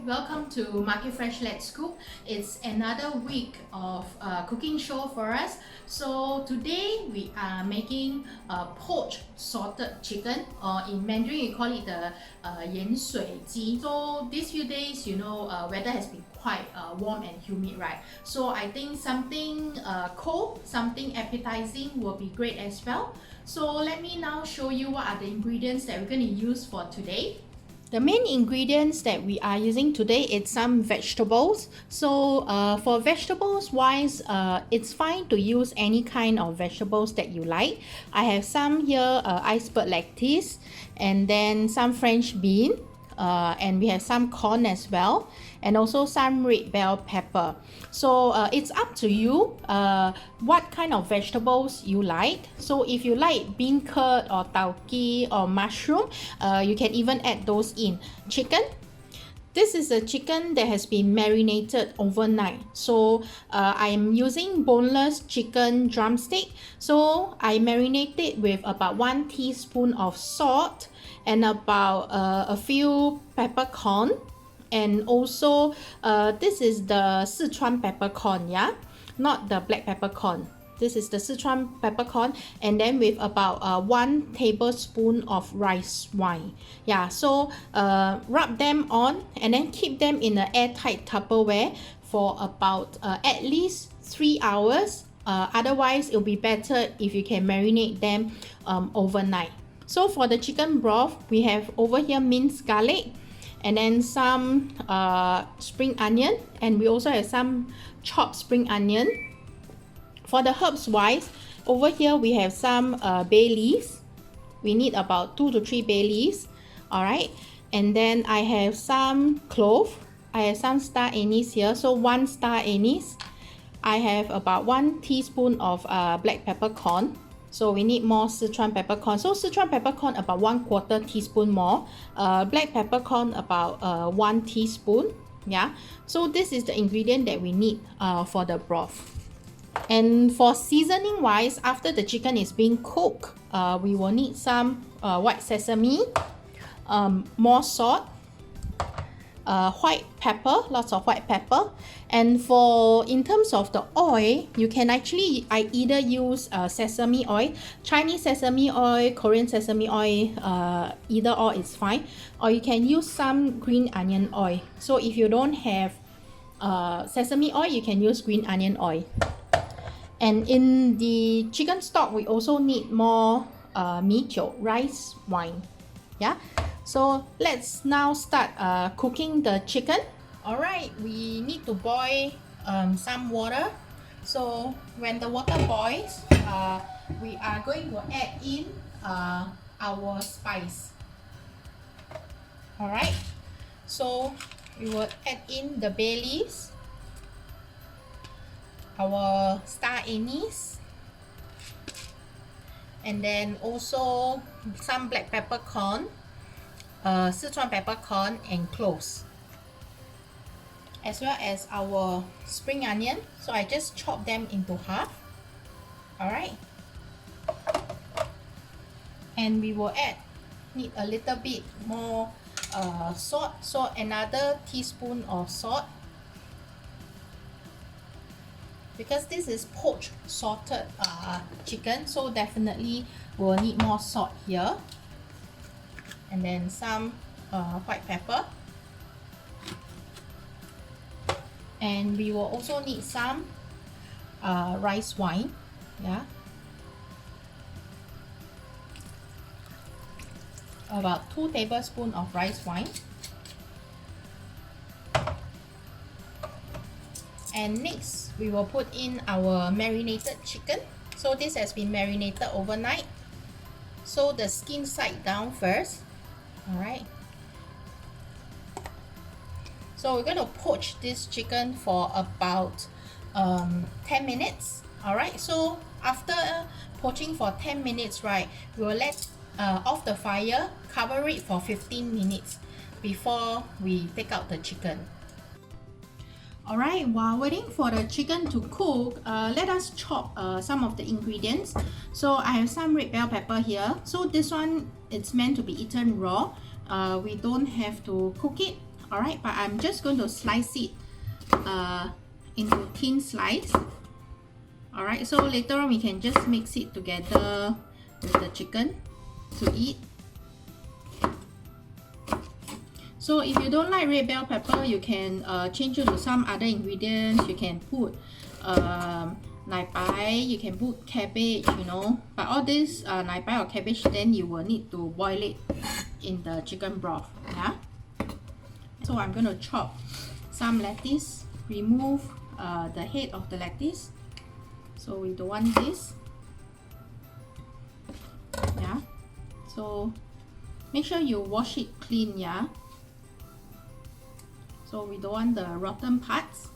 welcome to Market Fresh Let's Cook. It's another week of cooking show for us. So today we are making a poached salted chicken, or in Mandarin you call it the 盐水鸡. So these few days, weather has been quite warm and humid, right? So I think something cold, something appetizing will be great as well. So let me now show you what are the ingredients that we're going to use for today. The main ingredients that we are using today is some vegetables. So for vegetables wise, it's fine to use any kind of vegetables that you like. I have some here, iceberg lettuce, and then some French bean, and we have some corn as well, and also some red bell pepper. So it's up to you what kind of vegetables you like. So if you like bean curd or tauki or mushroom, you can even add those in. Chicken, this is a chicken that has been marinated overnight. So I'm using boneless chicken drumstick. So I marinate it with about 1 teaspoon of salt and about a few peppercorn. And also this is the Sichuan peppercorn, yeah, not the black peppercorn. This is the Sichuan peppercorn, and then with about 1 tablespoon of rice wine. Yeah, so rub them on and then keep them in an airtight Tupperware for about at least 3 hours. Otherwise, it'll be better if you can marinate them overnight. So for the chicken broth, we have over here minced garlic, and then some spring onion, and we also have some chopped spring onion. For the herbs wise, over here we have some bay leaves. We need about 2 to 3 bay leaves. Alright, and then I have some clove. I have some star anise here, so 1 star anise. I have about 1 teaspoon of black peppercorn. So we need more Sichuan peppercorn. So Sichuan peppercorn about 1/4 teaspoon more. Black peppercorn about 1 teaspoon. Yeah. So this is the ingredient that we need for the broth. And for seasoning wise, after the chicken is being cooked, we will need some white sesame, more salt, white pepper, lots of white pepper. And for in terms of the oil, you can actually either use sesame oil, Chinese sesame oil, Korean sesame oil, either or is fine, or you can use some green onion oil. So if you don't have sesame oil, you can use green onion oil. And in the chicken stock, we also need more mijiu, rice wine. Yeah. So let's now start cooking the chicken. Alright, we need to boil some water. So when the water boils, we are going to add in our spice. Alright, so we will add in the bay leaves, our star anise, and then also some black peppercorn, Sichuan peppercorn, and cloves, as well as our spring onion. So I just chop them into half. Alright, and we will need a little bit more salt, so another teaspoon of salt, because this is poached salted chicken, so definitely we'll need more salt here. And then some white pepper, and we will also need some rice wine. Yeah, about 2 tablespoons of rice wine. And next we will put in our marinated chicken. So this has been marinated overnight, so the skin side down first. Alright, so we're going to poach this chicken for about 10 minutes. Alright, so after poaching for 10 minutes, right, we will let off the fire, cover it for 15 minutes before we take out the chicken. Alright, while waiting for the chicken to cook, let us chop some of the ingredients. So I have some red bell pepper here. So this one, it's meant to be eaten raw. We don't have to cook it. Alright, but I'm just going to slice it into thin slice. Alright, so later on we can just mix it together with the chicken to eat. So if you don't like red bell pepper, you can change it to some other ingredients. You can put nai pai, you can put cabbage, you know. But all this nai pai or cabbage, then you will need to boil it in the chicken broth. Yeah. So I'm going to chop some lettuce, remove the head of the lettuce. So we don't want this. Yeah. So make sure you wash it clean. Yeah. So we don't want the rotten parts.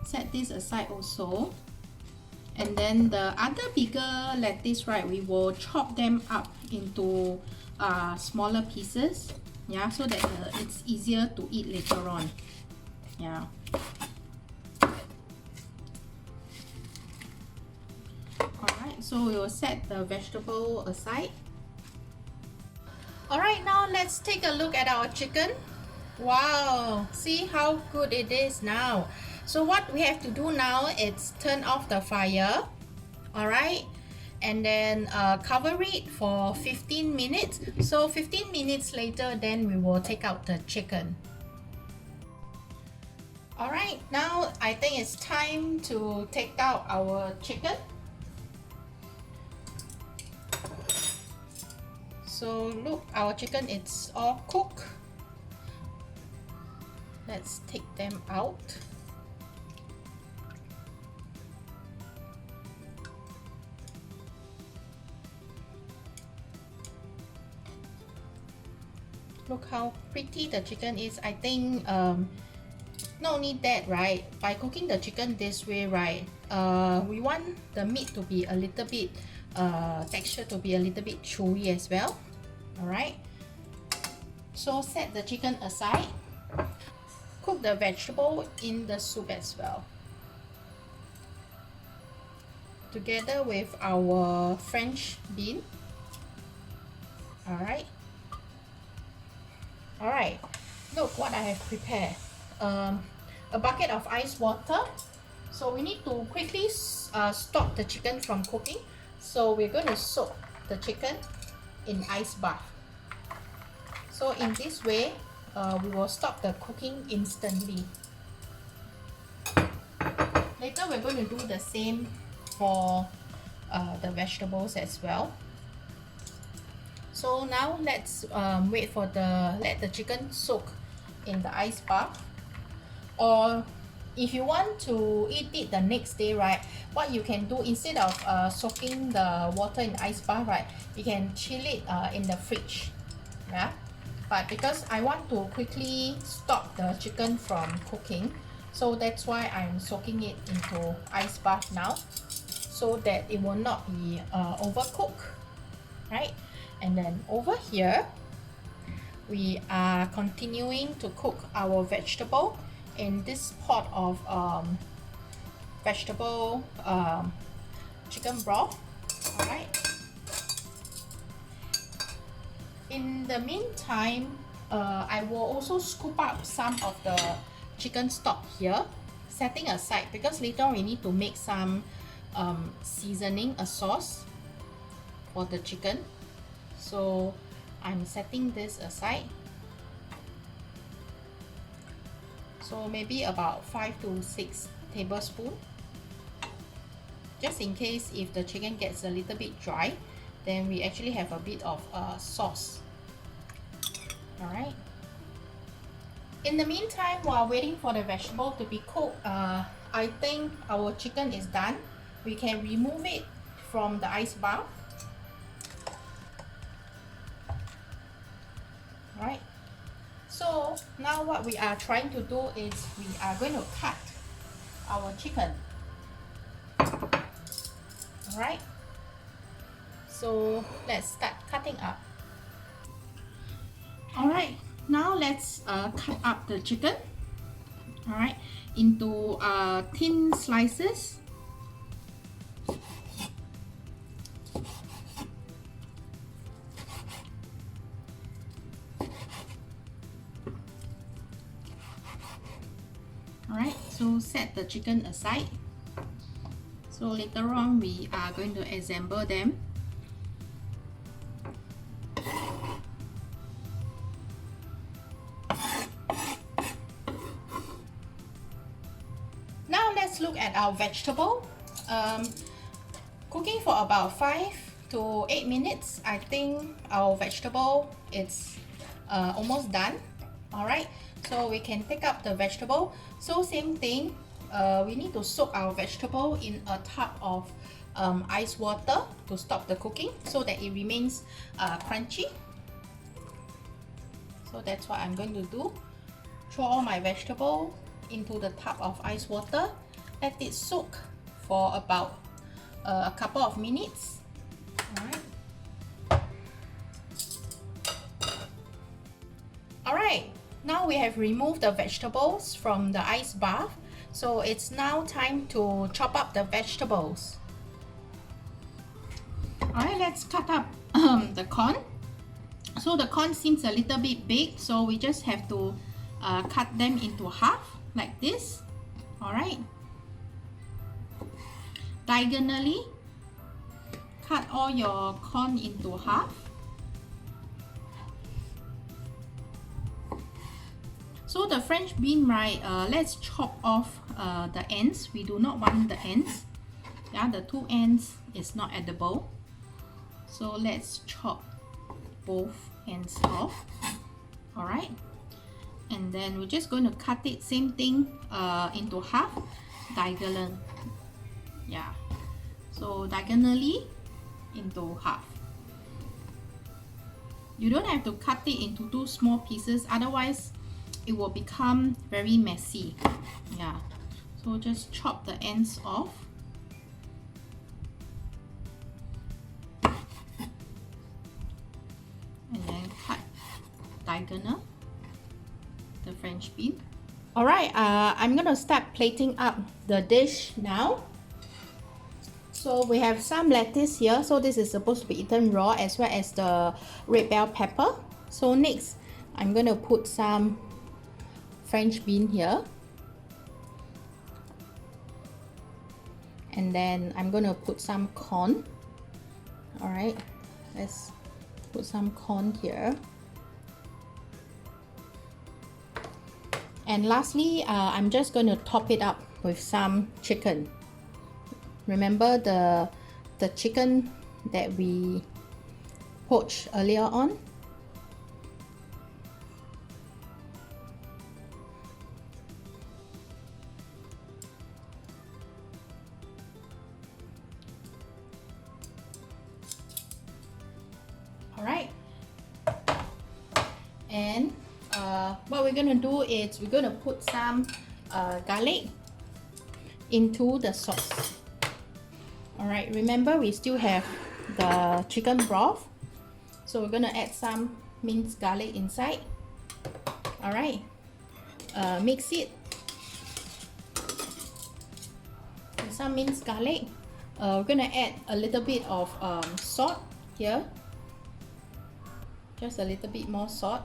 Set this aside also. And then the other bigger lettuce, right, we will chop them up into smaller pieces. Yeah, so that it's easier to eat later on. Yeah. Alright, so we will set the vegetable aside. Alright, now let's take a look at our chicken. Wow, see how good it is now. So what we have to do now is turn off the fire. Alright, and then cover it for 15 minutes. So 15 minutes later, then we will take out the chicken. Alright, now I think it's time to take out our chicken. So look, our chicken is all cooked. Let's take them out. Look how pretty the chicken is. I think not only that, right, by cooking the chicken this way, right, we want the meat to be a little bit texture to be a little bit chewy as well. Alright, so set the chicken aside. Cook the vegetable in the soup as well, together with our French bean. Alright, look what I have prepared. A bucket of ice water. So we need to quickly stop the chicken from cooking. So we're going to soak the chicken in ice bath. So in this way, we will stop the cooking instantly. Later we're going to do the same for the vegetables as well. So now let's wait for let the chicken soak in the ice bath. Or if you want to eat it the next day, right, what you can do instead of soaking the water in ice bath, right, you can chill it in the fridge. Yeah, but because I want to quickly stop the chicken from cooking, so that's why I'm soaking it into ice bath now, so that it will not be overcooked, right? And then over here we are continuing to cook our vegetable in this pot of vegetable chicken broth. Alright. In the meantime, I will also scoop up some of the chicken stock here, setting aside, because later we need to make some seasoning, a sauce for the chicken. So I'm setting this aside. So maybe about 5 to 6 tablespoons, just in case if the chicken gets a little bit dry, then we actually have a bit of sauce. Alright. In the meantime, while waiting for the vegetable to be cooked, I think our chicken is done. We can remove it from the ice bath. Right. So now what we are trying to do is we are going to cut our chicken. Alright. So let's start cutting up. Alright, now let's cut up the chicken. Alright, into thin slices. So set the chicken aside. So later on we are going to assemble them. Now let's look at our vegetable. Cooking for about 5 to 8 minutes. I think our vegetable is almost done. Alright, so we can take up the vegetable. So same thing, we need to soak our vegetable in a tub of ice water to stop the cooking so that it remains crunchy. So that's what I'm going to do. Throw all my vegetable into the tub of ice water. Let it soak for about a couple of minutes. Alright, now we have removed the vegetables from the ice bath. So it's now time to chop up the vegetables. Alright, let's cut up the corn. So the corn seems a little bit big, so we just have to cut them into half like this. Alright. Diagonally, cut all your corn into half. So the French bean, right, let's chop off the ends. We do not want the ends. Yeah, the two ends is not edible. So let's chop both ends off. Alright. And then we're just going to cut it, same thing, into half, diagonal. Yeah. So diagonally into half. You don't have to cut it into two small pieces, otherwise it will become very messy. Yeah. So just chop the ends off. And then cut diagonal the French bean. Alright, I'm gonna start plating up the dish now. So we have some lettuce here. So this is supposed to be eaten raw, as well as the red bell pepper. So next, I'm gonna put some French bean here. And then I'm gonna put some corn. Alright, let's put some corn here. And lastly, I'm just going to top it up with some chicken. Remember the chicken that we poached earlier on? Alright. And what we're gonna do is we're gonna put some garlic into the sauce. Alright, remember we still have the chicken broth, so we're gonna add some minced garlic inside. Alright, mix it with some minced garlic. We're gonna add a little bit of salt here, just a little bit more salt.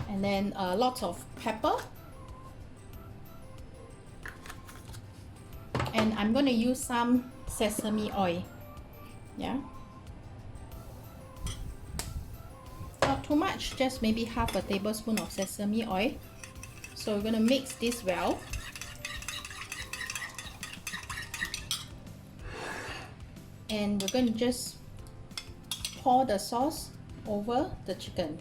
And then lots of pepper. And I'm going to use some sesame oil. Yeah. Not too much, just maybe half a tablespoon of sesame oil. So we're going to mix this well. And we're going to just pour the sauce over the chicken.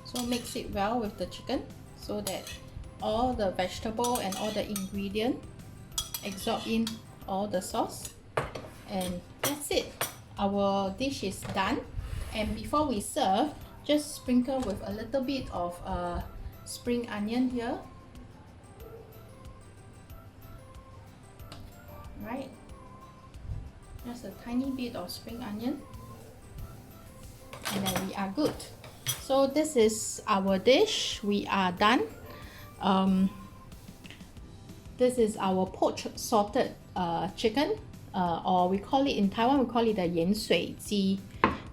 So mix it well with the chicken so that all the vegetable and all the ingredient absorb in all the sauce. And that's it. Our dish is done. And before we serve, just sprinkle with a little bit of spring onion here. Right? Just a tiny bit of spring onion. And then we are good. So this is our dish. We are done. This is our poached salted chicken, or we call it in Taiwan, we call it the 盐水鸡.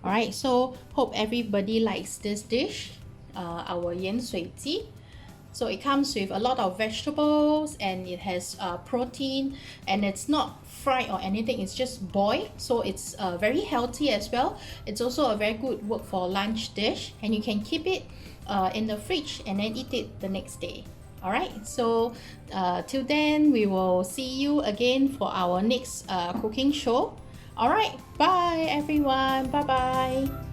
Alright, so hope everybody likes this dish, our 盐水鸡. So it comes with a lot of vegetables and it has protein, and it's not fried or anything, it's just boiled. So it's very healthy as well. It's also a very good work for lunch dish, and you can keep it in the fridge and then eat it the next day. Alright, so till then we will see you again for our next cooking show. Alright, bye everyone, bye bye.